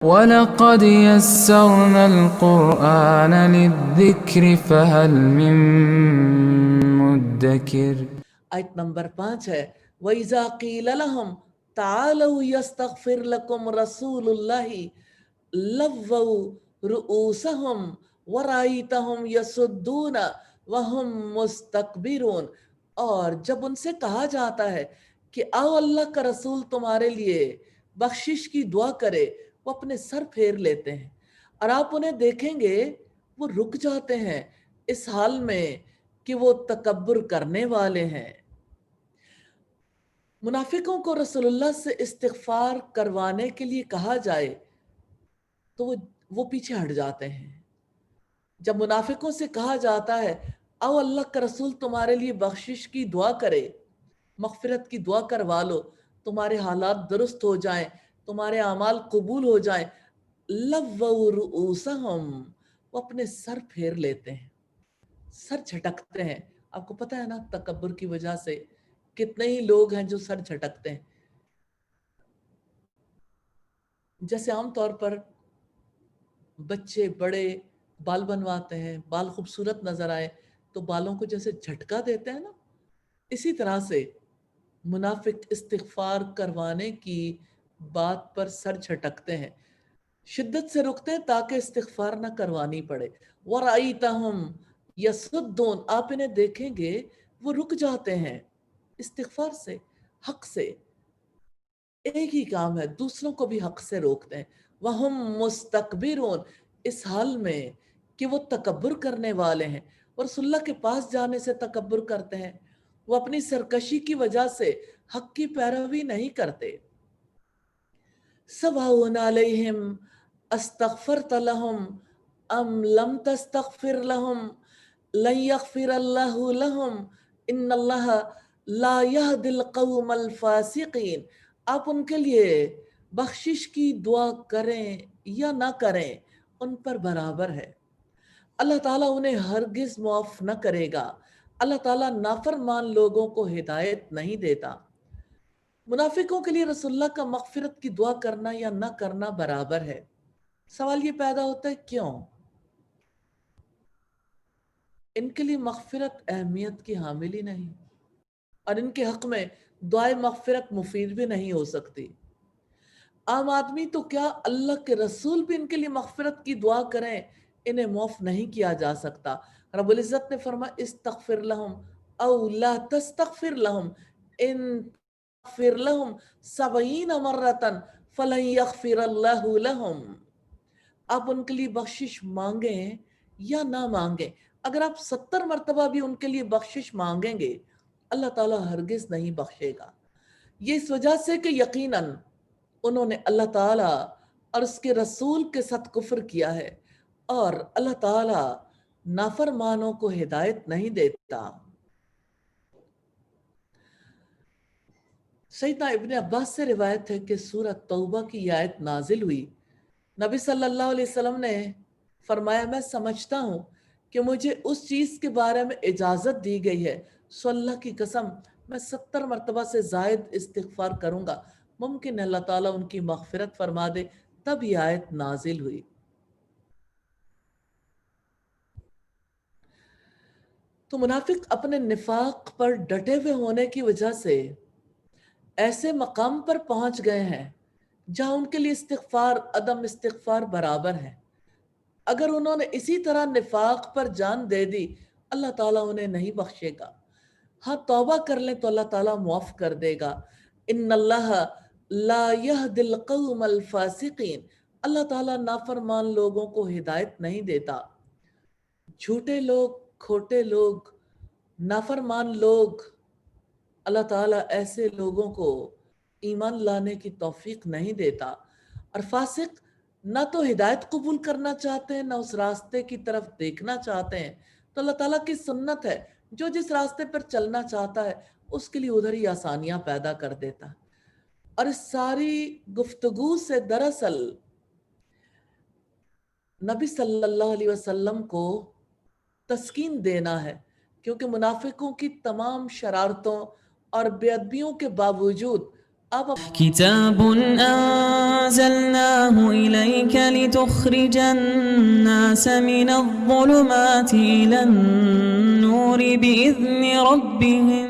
وَلَقَدْ يَسَّرْنَا الْقُرْآنَ لِلذِّكْرِ فَهَلْ مِن مُّدَّكِرٍ۔ آیت نمبر 5 ہے وَإِذَا قِيلَ لَهُمْ تَعَالَوْا يَسْتَغْفِرْ لَكُمْ رَسُولُ اللَّهِ لَوَّوْا رُؤُوسَهُمْ وَرَأَيْتَهُمْ يَصُدُّونَ وَهُمْ مُسْتَكْبِرُونَ۔ اور جب ان سے کہا جاتا ہے کہ آؤ اللہ کا رسول تمہارے لیے بخشش کی دعا کرے، وہ اپنے سر پھیر لیتے ہیں، اور آپ انہیں دیکھیں گے وہ رک جاتے ہیں اس حال میں کہ وہ تکبر کرنے والے ہیں۔ منافقوں کو رسول اللہ سے استغفار کروانے کے لیے کہا جائے تو وہ پیچھے ہٹ جاتے ہیں۔ جب منافقوں سے کہا جاتا ہے آؤ اللہ کا رسول تمہارے لیے بخشش کی دعا کرے، مغفرت کی دعا کروا لو، تمہارے حالات درست ہو جائیں، تمہارے اعمال قبول ہو جائیں، لووا رؤوسہم، وہ اپنے سر پھیر لیتے ہیں، سر جھٹکتے ہیں۔ آپ کو پتہ ہے نا تکبر کی وجہ سے کتنے ہی لوگ ہیں جو سر جھٹکتے ہیں۔ جیسے عام طور پر بچے بڑے بال بنواتے ہیں، بال خوبصورت نظر آئے تو بالوں کو جیسے جھٹکا دیتے ہیں نا، اسی طرح سے منافق استغفار کروانے کی بات پر سر جھٹکتے ہیں، شدت سے رکتے ہیں تاکہ استغفار نہ کروانی پڑے۔ وَرَأَيْتَهُمْ يَصُدُّونَ، آپ انہیں دیکھیں گے وہ رک جاتے ہیں استغفار سے، حق سے۔ ایک ہی کام ہے، دوسروں کو بھی حق سے روکتے ہیں۔ وَهُمْ مُسْتَكْبِرُونَ، اس حال میں کہ وہ تکبر کرنے والے ہیں، اور رسول اللہ کے پاس جانے سے تکبر کرتے ہیں، وہ اپنی سرکشی کی وجہ سے حق کی پیروی نہیں کرتے۔ سَوَاءٌ عَلَيْهِمْ أَسْتَغْفَرْتَ لَهُمْ أَمْ لَمْ تَسْتَغْفِرْ لَهُمْ لَن يَغْفِرَ اللَّهُ لَهُمْ إِنَّ اللَّهَ لَا يَهْدِي الْقَوْمَ الْفَاسِقِينَ۔ آپ ان کے لیے بخشش کی دعا کریں یا نہ کریں ان پر برابر ہے، اللہ تعالیٰ انہیں ہرگز معاف نہ کرے گا، اللہ تعالیٰ نافرمان لوگوں کو ہدایت نہیں دیتا۔ منافقوں کے لیے رسول اللہ کا مغفرت کی دعا کرنا یا نہ کرنا برابر ہے۔ سوال یہ پیدا ہوتا ہے کیوں؟ ان کے لیے مغفرت اہمیت کی حامل ہی نہیں، اور ان کے حق میں دعائے مغفرت مفید بھی نہیں ہو سکتی۔ عام آدمی تو کیا اللہ کے رسول بھی ان کے لیے مغفرت کی دعا کریں، انہیں معاف نہیں کیا جا سکتا۔ رب العزت نے فرمایا استغفر لہم او لا تستغفر لہم ان تغفر لہم 70 مرتن فلن یغفر اللہ لہم۔ آپ ان کے لیے بخشش مانگیں یا نہ مانگیں، اگر آپ 70 مرتبہ بھی ان کے لیے بخشش مانگیں گے اللہ تعالیٰ ہرگز نہیں بخشے گا۔ یہ اس وجہ سے کہ یقیناً انہوں نے اللہ تعالیٰ اور اس کے رسول کے ساتھ کفر کیا ہے، اور اللہ تعالیٰ نافرمانوں کو ہدایت نہیں دیتا۔ سیدنا ابن عباس سے روایت ہے کہ سورۃ توبہ کی یہ آیت نازل ہوئی، نبی صلی اللہ علیہ وسلم نے فرمایا میں سمجھتا ہوں کہ مجھے اس چیز کے بارے میں اجازت دی گئی ہے، سو اللہ کی قسم میں 70 مرتبہ سے زائد استغفار کروں گا، ممکن ہے اللہ تعالیٰ ان کی مغفرت فرما دے۔ تب یہ آیت نازل ہوئی۔ تو منافق اپنے نفاق پر ڈٹے ہوئے ہونے کی وجہ سے ایسے مقام پر پہنچ گئے ہیں جہاں ان کے لیے استغفار عدم استغفار برابر ہے۔ اگر انہوں نے اسی طرح نفاق پر جان دے دی اللہ تعالیٰ انہیں نہیں بخشے گا، ہاں توبہ کر لیں تو اللہ تعالیٰ معاف کر دے گا۔ ان اللہ لا یہدی القوم الفاسقین، اللہ تعالیٰ نافرمان لوگوں کو ہدایت نہیں دیتا۔ جھوٹے لوگ، کھوٹے لوگ، نافرمان لوگ، اللہ تعالیٰ ایسے لوگوں کو ایمان لانے کی توفیق نہیں دیتا، اور فاسق نہ تو ہدایت قبول کرنا چاہتے ہیں نہ اس راستے کی طرف دیکھنا چاہتے ہیں۔ تو اللہ تعالیٰ کی سنت ہے جو جس راستے پر چلنا چاہتا ہے اس کے لیے ادھر ہی آسانیاں پیدا کر دیتا ہے۔ اور اس ساری گفتگو سے دراصل نبی صلی اللہ علیہ وسلم کو تسکین دینا ہے، کیونکہ منافقوں کی تمام شرارتوں اور بے ادبیوں کے باوجود آپ كتاب أنزلناه إليك لتخرج الناس من الظلمات إلى النور بإذن ربهم